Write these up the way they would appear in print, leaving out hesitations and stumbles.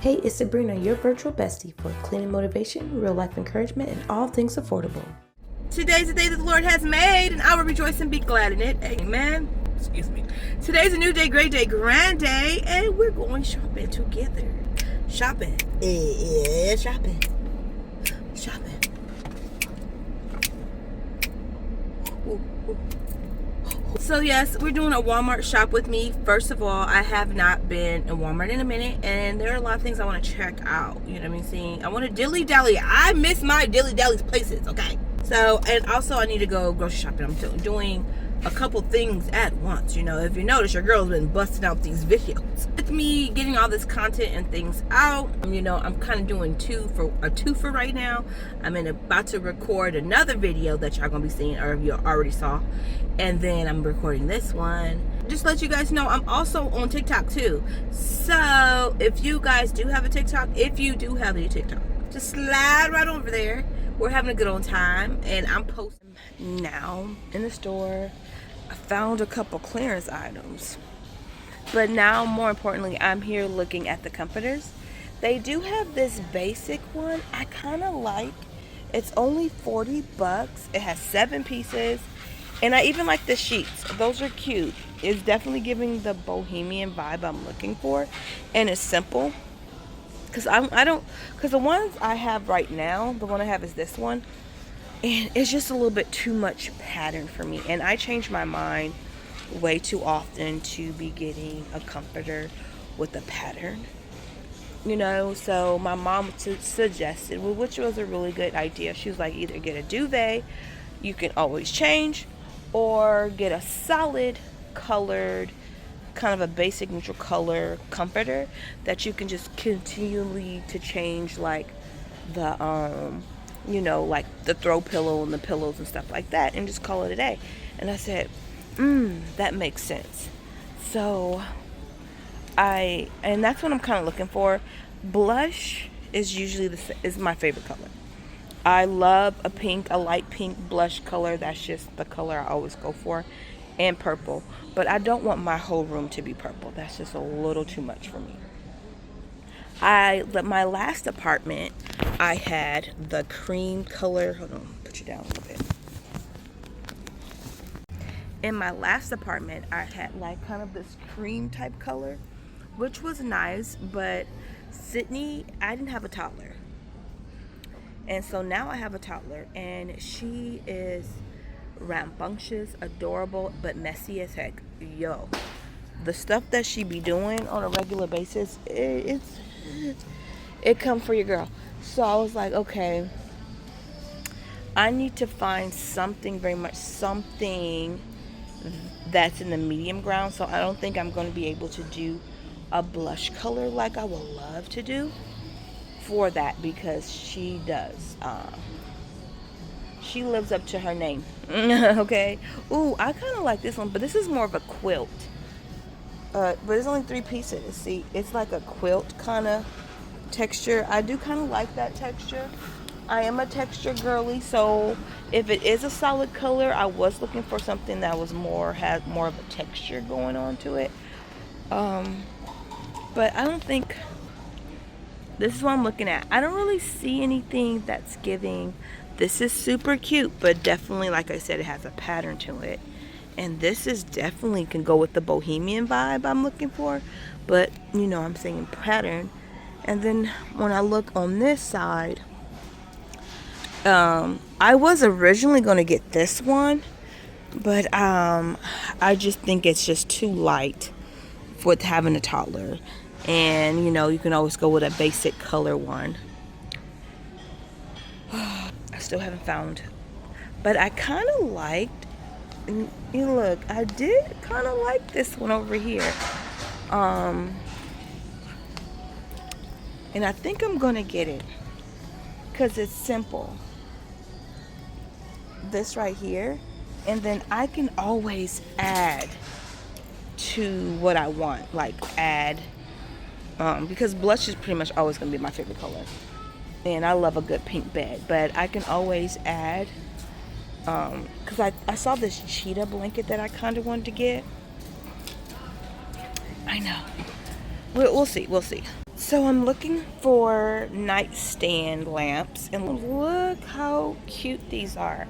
Hey, it's Sabrina, your virtual bestie for cleaning motivation, real life encouragement, and all things affordable. Today's the day that the Lord has made, and I will rejoice and be glad in it. Amen. Excuse me. Today's a new day, great day, grand day, and we're going shopping together. Shopping. Yeah, shopping. Shopping. Ooh, ooh. So yes, we're doing a Walmart shop with me. First of all, I have not been in Walmart in a minute, and there are a lot of things I want to check out. You know what I mean? Seeing, I want to dilly dally. I miss my dilly dally places. Okay. So, and also I need to go grocery shopping. I'm doing a couple things at once. You know, if you notice, your girl's been busting out these videos. With me getting all this content and things out, you know, I'm kind of doing two for right now. I'm about to record another video that y'all gonna be seeing, or you already saw, and then I'm recording this one. Just let you guys know, I'm also on TikTok too. So if you guys do have a TikTok, just slide right over there. We're having a good old time, and I'm posting now in the store. I found a couple clearance items, but now more importantly, I'm here looking at the comforters. They do have this basic one I kind of like. It's only $40. It has 7 pieces, and I even like the sheets. Those are cute. It's definitely giving the bohemian vibe I'm looking for, and it's simple. Because the ones I have right now, the one I have is this one, and it's just a little bit too much pattern for me, and I change my mind way too often to be getting a comforter with a pattern, you know. So my mom suggested, which was a really good idea. She was like, either get a duvet, you can always change, or get a solid colored, kind of a basic neutral color comforter that you can just continually to change, like the you know, like the throw pillow and the pillows and stuff like that, and just call it a day. And I said, that makes sense. So and that's what I'm kind of looking for. Blush is usually is my favorite color. I love a light pink blush color. That's just the color I always go for. And purple, but I don't want my whole room to be purple. That's just a little too much for me. My last apartment, I had the cream color. Hold on, put you down a little bit. In my last apartment, I had like kind of this cream type color, which was nice, but Sydney, I didn't have a toddler. And so now I have a toddler, and she is rambunctious, adorable, but messy as heck. Yo, the stuff that she be doing on a regular basis, it come for your girl. So I was like, okay, I need to find something that's in the medium ground. So I don't think I'm going to be able to do a blush color like I would love to do for that, because she does. She lives up to her name. Okay. Ooh, I kind of like this one, but this is more of a quilt. But it's only 3 pieces. See, it's like a quilt kind of texture. I do kind of like that texture. I am a texture girly, so if it is a solid color, I was looking for something that was had more of a texture going on to it. But I don't think, this is what I'm looking at. I don't really see anything that's giving. This is super cute, but definitely, like I said, it has a pattern to it. And this is definitely can go with the bohemian vibe I'm looking for. But, you know, I'm saying pattern. And then when I look on this side, I was originally going to get this one. But I just think it's just too light with having a toddler. And, you know, you can always go with a basic color one. I still haven't found, but I kind of liked, and look, I did kind of like this one over here, and I think I'm gonna get it because it's simple, this right here, and then I can always add to what I want, like add, because blush is pretty much always gonna be my favorite color. And I love a good pink bed, but I can always add, because I saw this cheetah blanket that I kind of wanted to get. I know. We'll see. So I'm looking for nightstand lamps, and look how cute these are.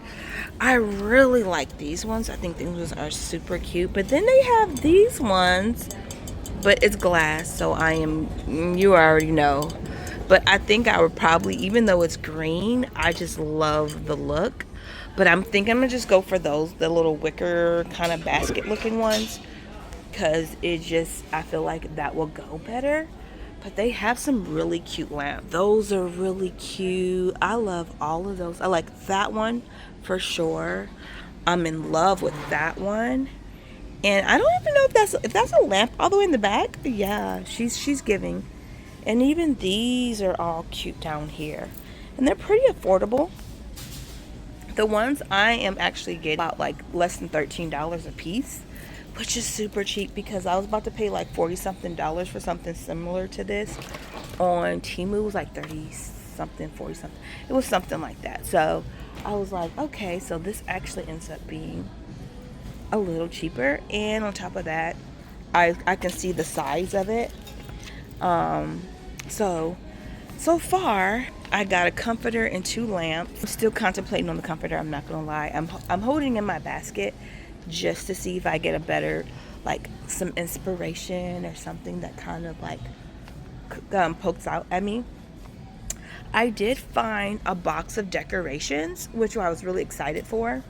I really like these ones. I think these ones are super cute. But then they have these ones, but it's glass, so you already know. But I think I would probably, even though it's green, I just love the look. But I'm thinking I'm gonna just go for those, the little wicker kind of basket looking ones, because I feel like that will go better. But they have some really cute lamps. Those are really cute. I love all of those. I like that one for sure. I'm in love with that one. And I don't even know if that's a lamp all the way in the back. Yeah, she's giving. And even these are all cute down here. And they're pretty affordable. The ones I am actually getting about like less than $13 a piece, which is super cheap because I was about to pay like 40 something dollars for something similar to this on Temu. It was like 30 something, 40 something. It was something like that. So I was like, okay, so this actually ends up being a little cheaper. And on top of that, I can see the size of it. So far, I got a comforter and 2 lamps. I'm still contemplating on the comforter, I'm not gonna lie. I'm holding in my basket just to see if I get a better, like some inspiration or something that kind of like pokes out at me. I did find a box of decorations, which I was really excited for.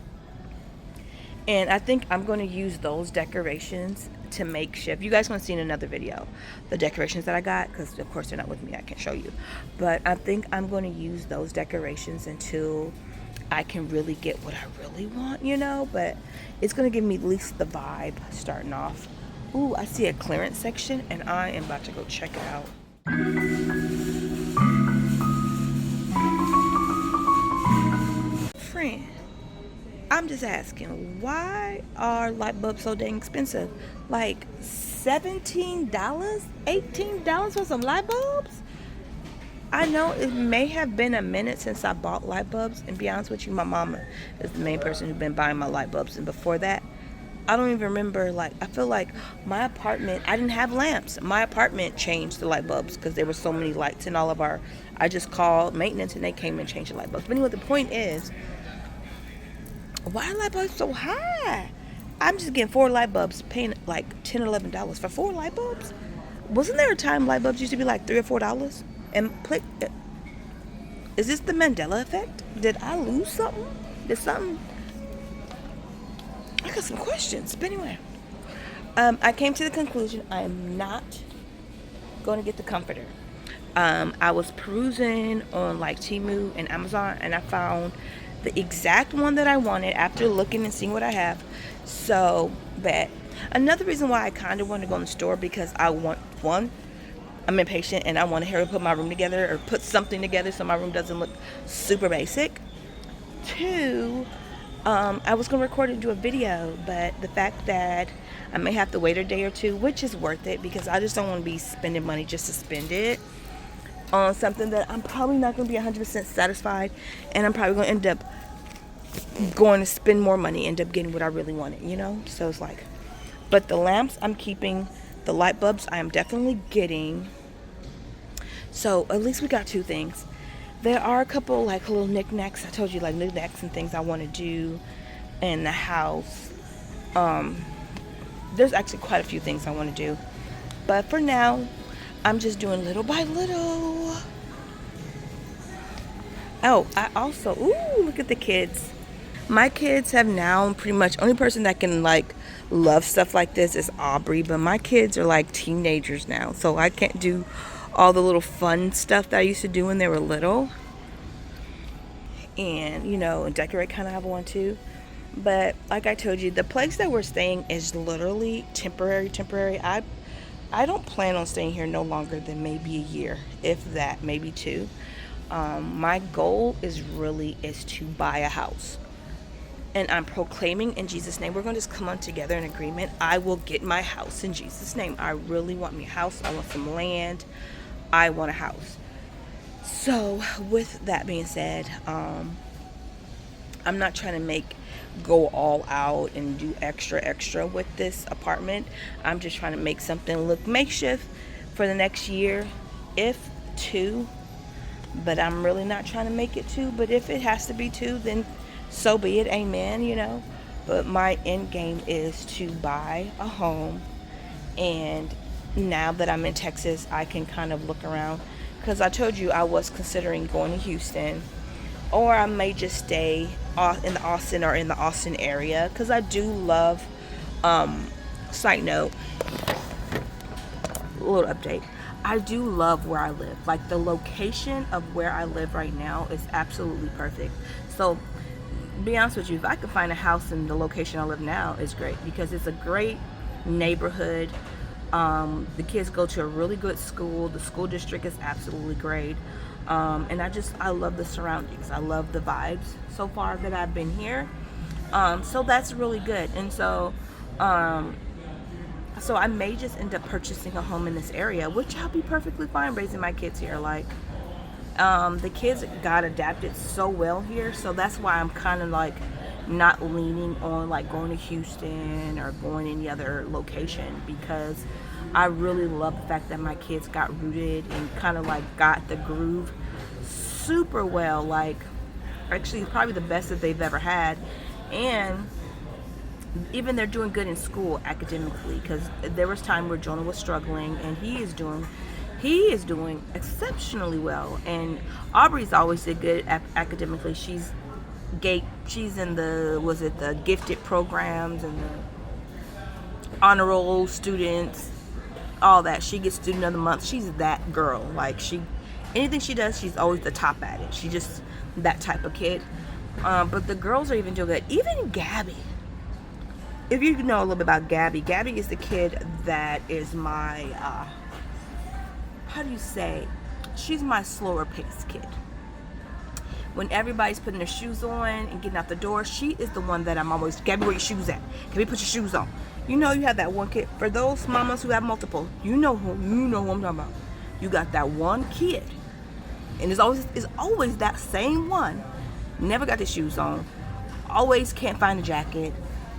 And I think I'm going to use those decorations to makeshift. You guys want to see in another video the decorations that I got, because of course they're not with me, I can't show you. But I think I'm going to use those decorations until I can really get what I really want, you know. But it's going to give me at least the vibe starting off. Ooh, I see a clearance section and I am about to go check it out. Friend, I'm just asking, why are light bulbs so dang expensive? Like $17, $18 for some light bulbs? I know it may have been a minute since I bought light bulbs, and be honest with you, my mama is the main person who's been buying my light bulbs, and before that, I don't even remember. Like, I feel like my apartment, I didn't have lamps. My apartment changed the light bulbs because there were so many lights in all of our, I just called maintenance and they came and changed the light bulbs. But anyway, the point is, why are light bulbs so high? I'm just getting 4 light bulbs, paying like $10, $11 for 4 light bulbs. Wasn't there a time light bulbs used to be like $3 or $4? And is this the Mandela effect? Did I lose something? Did something? I got some questions. But anyway, I came to the conclusion I am not going to get the comforter. I was perusing on like Temu and Amazon, and I found the exact one that I wanted after looking and seeing what I have. So, but another reason why I kind of want to go in the store, because I want, one, I'm impatient and I want to hurry put my room together or put something together so my room doesn't look super basic. 2, I was going to record and do a video, but the fact that I may have to wait a day or 2, which is worth it because I just don't want to be spending money just to spend it on something that I'm probably not going to be 100% satisfied, and I'm probably going to end up going to spend more money, end up getting what I really wanted, you know? So it's like, but the lamps I'm keeping, the light bulbs I am definitely getting. So at least we got 2 things. There are a couple like little knickknacks. I told you, like knickknacks and things I want to do in the house. There's actually quite a few things I want to do. But for now, I'm just doing little by little. Oh, I also, look at the kids. My kids have now pretty much, only person that can like love stuff like this is Aubrey, but my kids are like teenagers now, so I can't do all the little fun stuff that I used to do when they were little. And, you know, decorate kind of have one too. But like I told you, the place that we're staying is literally temporary. I don't plan on staying here no longer than maybe a year, if that, maybe 2. My goal is to buy a house. And I'm proclaiming in Jesus' name, we're going to just come on together in agreement. I will get my house in Jesus' name. I really want me a house. I want some land. I want a house. So with that being said, I'm not trying to go all out and do extra with this apartment. I'm just trying to make something look makeshift for the next year. if 2, but I'm really not trying to make it 2. But if it has to be 2, then so be it. Amen. But my end game is to buy a home, and now that I'm in Texas, I can kind of look around, because I told you I was considering going to Houston, or I may just stay in the Austin area, because I do love. Side note, a little update. I do love where I live. Like, the location of where I live right now is absolutely perfect. So, be honest with you, if I could find a house in the location I live now, it's great, because it's a great neighborhood. The kids go to a really good school. The school district is absolutely great. And I love the surroundings. I love the vibes so far that I've been here. So that's really good. And so I may just end up purchasing a home in this area, which I'll be perfectly fine raising my kids here. Like, the kids got adapted so well here, so that's why I'm kind of like not leaning on like going to Houston or going any other location, because I really love the fact that my kids got rooted and kind of like got the groove super well. Like, actually probably the best that they've ever had. And even they're doing good in school academically, because there was time where Jonah was struggling, and he is doing exceptionally well. And Aubrey's always did good academically. She's in the gifted programs and the honor roll students, all that. She gets student of the month. She's that girl. Like, anything she does, she's always the top at it. She's just that type of kid. But the girls are even doing good. Even Gabby. If you know a little bit about Gabby is the kid that is my, she's my slower paced kid. When everybody's putting their shoes on and getting out the door, she is the one that I'm always, Gabby, where your shoes at? Can we put your shoes on? You have that one kid. For those mamas who have multiple, you know who I'm talking about. You got that one kid, and it's always that same one. Never got the shoes on. Always can't find a jacket.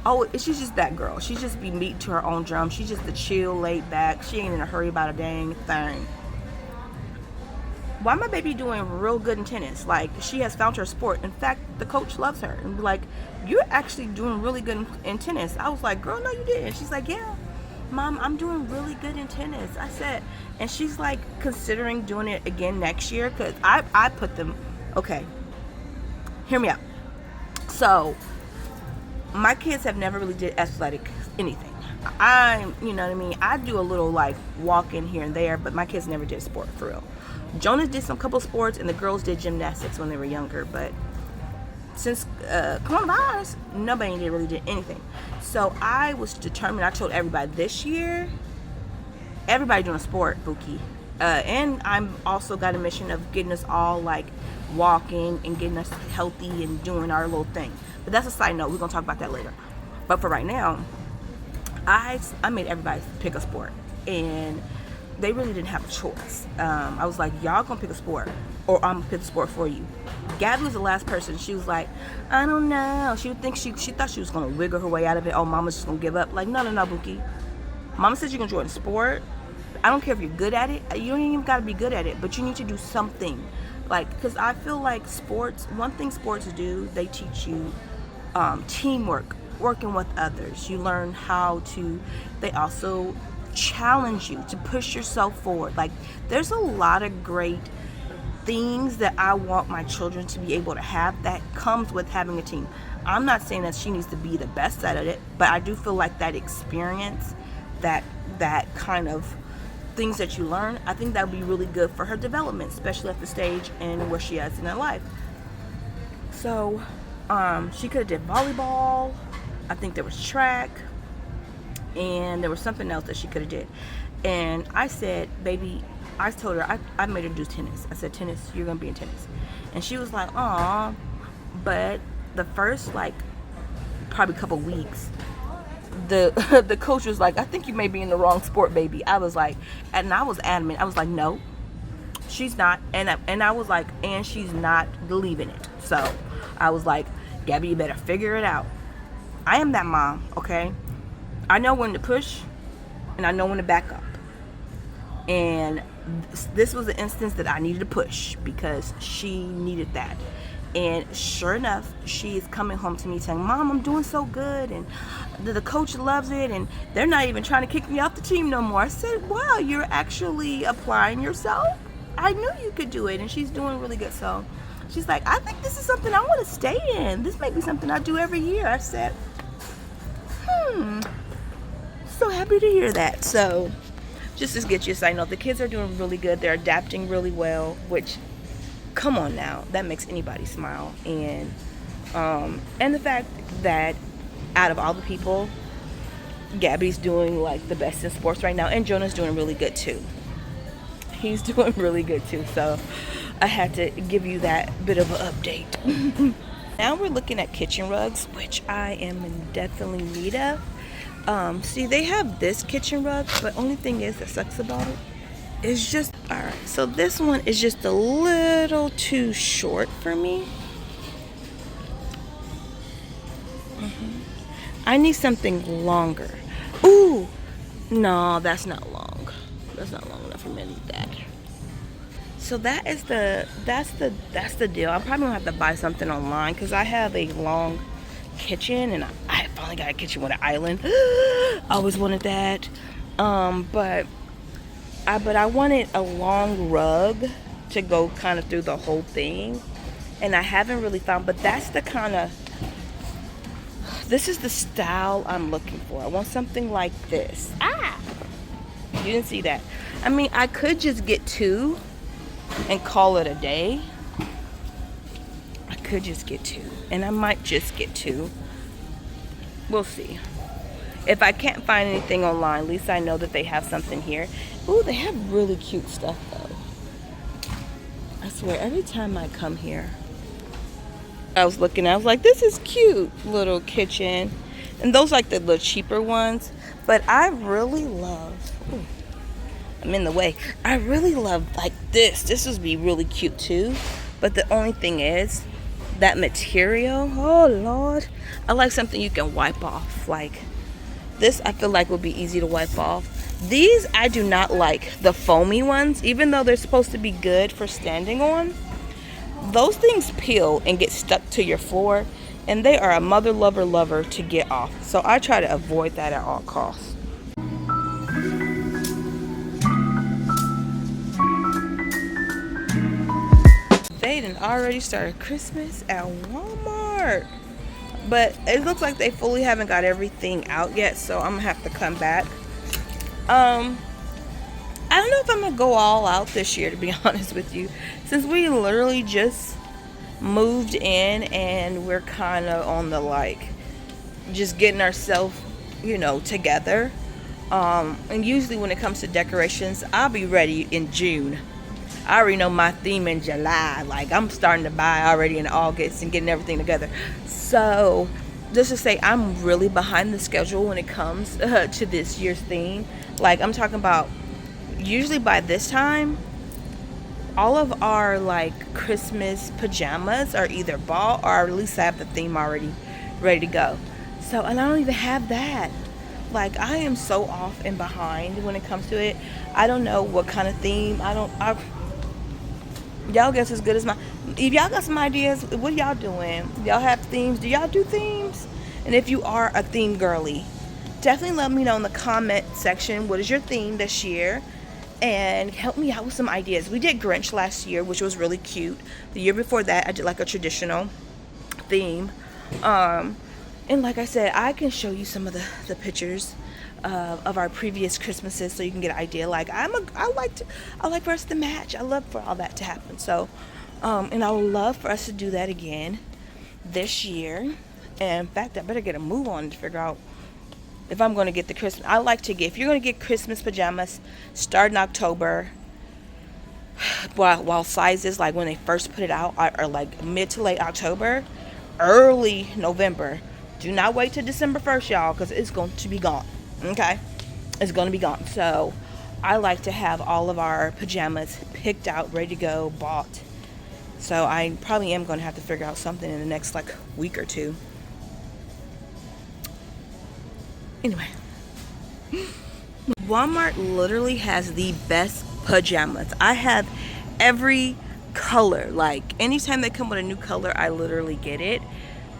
Oh, she's just that girl. She's just be beating to her own drum. She's just the chill, laid back. She ain't in a hurry about a dang thing. Why my baby doing real good in tennis? Like, she has found her sport. In fact, the coach loves her and be like, you're actually doing really good in tennis. I was like, girl, no, you didn't. She's like, yeah, Mom, I'm doing really good in tennis. I said, and she's like considering doing it again next year, because I put them, okay, hear me out. So, my kids have never really did athletic anything. You know what I mean? I do a little like walking here and there, but my kids never did sport for real. Jonas did some couple sports, and the girls did gymnastics when they were younger, but since coronavirus, nobody really did anything. So I was determined. I told everybody this year, everybody doing a sport, Buki. And I'm also got a mission of getting us all like walking and getting us healthy and doing our little thing. But that's a side note. We're going to talk about that later. But for right now, I made everybody pick a sport. And they really didn't have a choice. I was like, y'all going to pick a sport, or I'm going to pick a sport for you. Gabby was the last person. She was like, I don't know. She thought she was going to wiggle her way out of it. Oh, Mama's just going to give up. Like, no, Buki. Mama says you're going to join a sport. I don't care if you're good at it. You don't even got to be good at it, but you need to do something. Like, because I feel like sports, one thing sports do, they teach you teamwork, working with others. You learn how to, they also challenge you to push yourself forward. Like, there's a lot of great things that I want my children to be able to have that comes with having a team. I'm not saying that she needs to be the best at it, but I do feel like that experience, that kind of things that you learn, I think that would be really good for her development, especially at the stage and where she is in her life. So she could have did volleyball. I think there was track, and there was something else that she could have did. And I said, baby, I told her, I made her do tennis. I said, tennis, you're gonna be in tennis. And she was like, aw. But the first probably couple weeks, the coach was like, I think you may be in the wrong sport, baby. I was like, and I was adamant. I was like, no, she's not. And I was like, and she's not believing it. So I was like, Gabby, you better figure it out. I am that mom, okay? I know when to push, and I know when to back up. And this was an instance that I needed to push because she needed that. And sure enough, she is coming home to me saying, Mom, I'm doing so good, and the coach loves it, and they're not even trying to kick me off the team no more. I said, wow, you're actually applying yourself? I knew you could do it. And she's doing really good. So she's like, I think this is something I want to stay in. This may be something I do every year. I said, so happy to hear that. So just to get you a side note, the kids are doing really good. They're adapting really well, which, come on now, that makes anybody smile. And the fact that out of all the people, Gabby's doing like the best in sports right now, and Jonah's doing really good too. He's doing really good too. So I had to give you that bit of an update. Now we're looking at kitchen rugs, which I am in definitely need of. See, they have this kitchen rug, but only thing is that sucks about it is just, all right, so this one is just a little too short for me. I need something longer. Ooh, no, that's not long. That's not long enough for me to need that. So that's the deal. I probably gonna have to buy something online because I have a long kitchen, and I finally got a kitchen with an island. I always wanted that. But I wanted a long rug to go kind of through the whole thing, and I haven't really found, but that's the kind of, this is the style I'm looking for. I want something like this. You didn't see that. I mean, I could just get two and call it a day. I could just get two, and I might just get two. We'll see. If I can't find anything online, at least I know that they have something here. Ooh, they have really cute stuff though. I swear, every time I come here, I was like, this is cute little kitchen. And those like the little cheaper ones. But I really love, ooh, I'm in the way. I really love like this. This would be really cute too. But the only thing is, that material, oh Lord. I like something you can wipe off. Like this, I feel like would be easy to wipe off. These, I do not like the foamy ones, even though they're supposed to be good for standing on. Those things peel and get stuck to your floor, and they are a mother lover to get off. So I try to avoid that at all costs. They done already started Christmas at Walmart. But it looks like they fully haven't got everything out yet, so I'm gonna have to come back. I don't know if I'm gonna go all out this year, to be honest with you, since we literally just moved in and we're kind of on the like just getting ourselves, together. And usually when it comes to decorations, I'll be ready in June. I already know my theme in July. Like, I'm starting to buy already in August and getting everything together. So just to say, I'm really behind the schedule when it comes to this year's theme. Like, I'm talking about, usually by this time, all of our like Christmas pajamas are either bought, or at least I have the theme already ready to go. So, and I don't even have that. Like, I am so off and behind when it comes to it. I don't know what kind of theme. Y'all guess as good as mine. If y'all got some ideas, what y'all doing? Y'all have themes? Do y'all do themes? And if you are a theme girly, definitely let me know in the comment section, what is your theme this year? And help me out with some ideas. We did Grinch last year, which was really cute. The year before that, I did like a traditional theme. And like I said, I can show you some of the pictures of our previous Christmases, so you can get an idea. Like, I like for us to match. I love for all that to happen. So, and I would love for us to do that again this year. And in fact, I better get a move on to figure out if I'm going to get the Christmas. I like to get, if you're going to get Christmas pajamas, start in October. While sizes, like when they first put it out, are like mid to late October, early November. Do not wait till December 1st, y'all, because it's going to be gone. Okay? It's going to be gone. So I like to have all of our pajamas picked out, ready to go, bought. So I probably am going to have to figure out something in the next like week or two. Anyway, Walmart literally has the best pajamas. I have every color. Like anytime they come with a new color, I literally get it.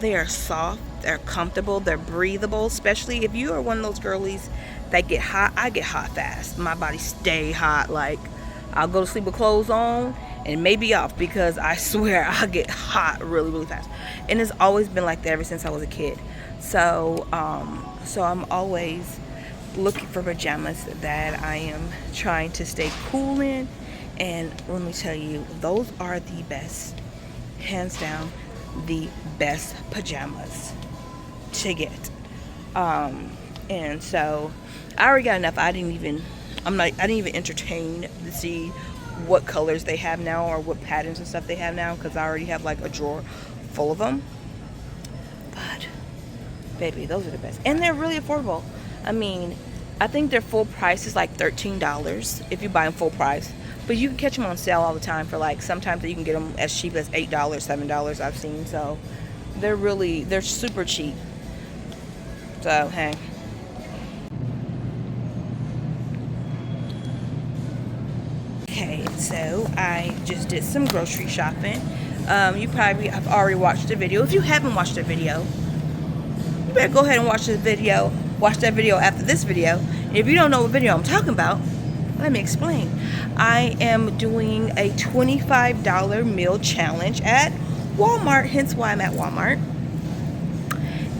They are soft, they're comfortable, they're breathable, especially if you are one of those girlies that get hot. I get hot fast. My body stay hot. Like I'll go to sleep with clothes on and maybe off, because I swear I get hot really, really fast. And it's always been like that ever since I was a kid. So I'm always looking for pajamas that I am trying to stay cool in. And let me tell you, those are the best, hands down, the best pajamas to get. And so I already got enough. I didn't even entertain to see what colors they have now or what patterns and stuff they have now, because I already have like a drawer full of them. But baby, those are the best, and they're really affordable. I mean, I think their full price is like $13 if you buy them full price, but you can catch them on sale all the time for like, sometimes you can get them as cheap as $8, $7 I've seen. So they're super cheap. So hey. Okay, so I just did some grocery shopping. You probably have already watched the video. If you haven't watched the video, you better go ahead and watch the video. Watch that video after this video. And if you don't know what video I'm talking about, let me explain. I am doing a $25 meal challenge at Walmart, hence why I'm at Walmart.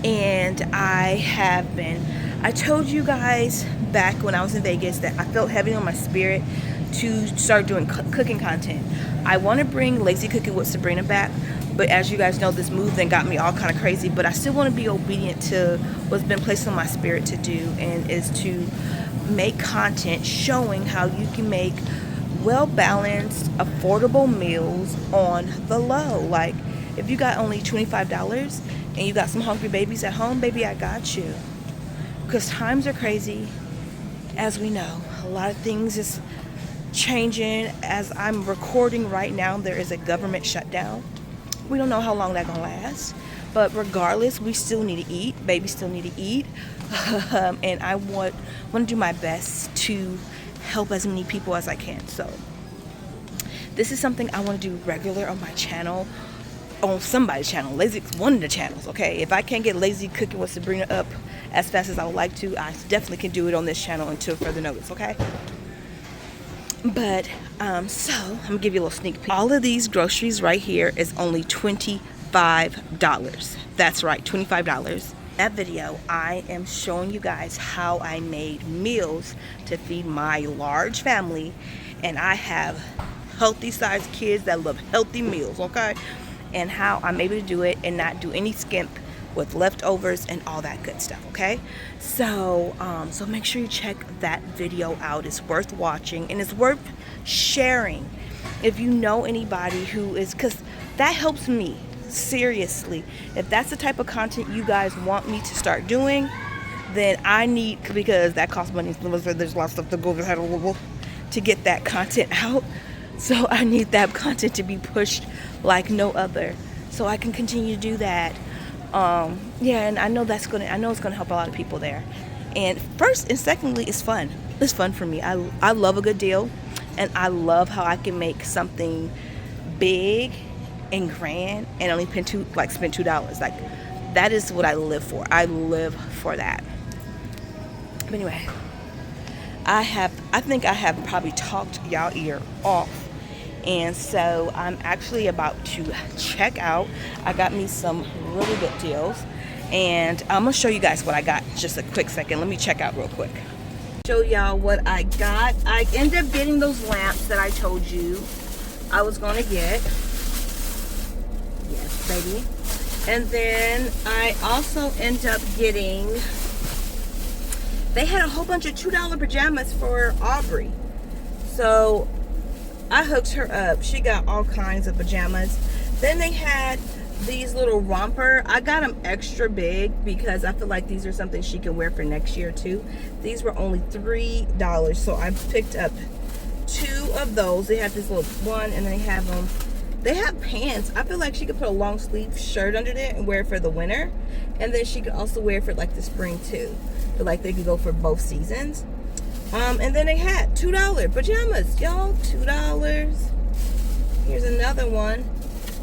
And I told you guys back when I was in Vegas that I felt heavy on my spirit to start doing cooking content. I want to bring Lazy Cooking with Sabrina back, but as you guys know, this move then got me all kind of crazy. But I still want to be obedient to what's been placed on my spirit to do, and is to make content showing how you can make well-balanced, affordable meals on the low. Like if you got only $25 and you got some hungry babies at home, baby, I got you. Because times are crazy, as we know. A lot of things is changing. As I'm recording right now, there is a government shutdown. We don't know how long that's gonna last, but regardless, we still need to eat. Babies still need to eat. And I want to do my best to help as many people as I can. So this is something I want to do regular on my channel, on somebody's channel. One of the channels, okay? If I can't get Lazy Cooking with Sabrina up as fast as I would like to, I definitely can do it on this channel until further notice, okay? But so I'm gonna give you a little sneak peek. All of these groceries right here is only $25. That's right, $25. That video, I am showing you guys how I made meals to feed my large family, and I have healthy sized kids that love healthy meals, okay? And how I'm able to do it and not do any skimp with leftovers and all that good stuff, okay? So so make sure you check that video out. It's worth watching and it's worth sharing if you know anybody who is, because that helps me. Seriously, if that's the type of content you guys want me to start doing, then I need, because that costs money. There's a lot of stuff to go to get that content out. So I need that content to be pushed like no other, so I can continue to do that. Yeah, and I know it's gonna help a lot of people there. And first and secondly, it's fun. It's fun for me. I love a good deal, and I love how I can make something big and grand and only spend $2. Like that is what I live for. I live for that. But anyway, I think I have probably talked y'all ear off, and so I'm actually about to check out. I got me some really good deals, and I'm gonna show you guys what I got. Just a quick second. Let me check out real quick. Show y'all what I got. I ended up getting those lamps that I told you I was gonna get. Yes, baby. And then I also ended up getting, they had a whole bunch of $2 pajamas for Aubrey. So I hooked her up. She got all kinds of pajamas. Then they had these little romper. I got them extra big because I feel like these are something she can wear for next year too. These were only $3. So I picked up 2 of those. They have this little one, and then they have them. They have pants. I feel like she could put a long sleeve shirt under there and wear it for the winter. And then she could also wear it for like the spring too. But like they could go for both seasons. And then they had $2 pajamas, y'all. $2. Here's another one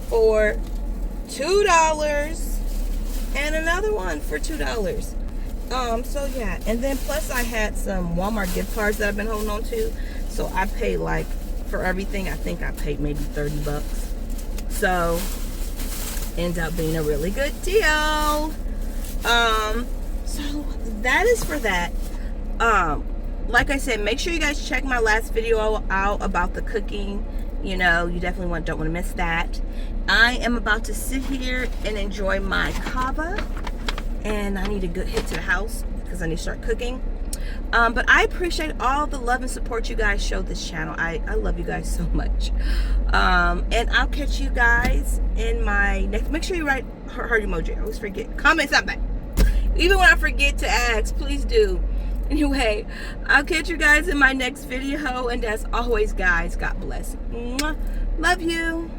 for $2, and another one for $2. So yeah, and then plus I had some Walmart gift cards that I've been holding on to. So I paid, like, for everything, I think I paid maybe $30. So ends up being a really good deal. So that is for that. Like I said, make sure you guys check my last video out about the cooking. You know, you definitely don't want to miss that. I am about to sit here and enjoy my kava, and I need to hit to the house because I need to start cooking. But I appreciate all the love and support you guys show this channel. I love you guys so much. And I'll catch you guys in my next. Make sure you write heart emoji. I always forget. Comment something. Even when I forget to ask, please do. Anyway, I'll catch you guys in my next video. And as always, guys, God bless. Mwah. Love you.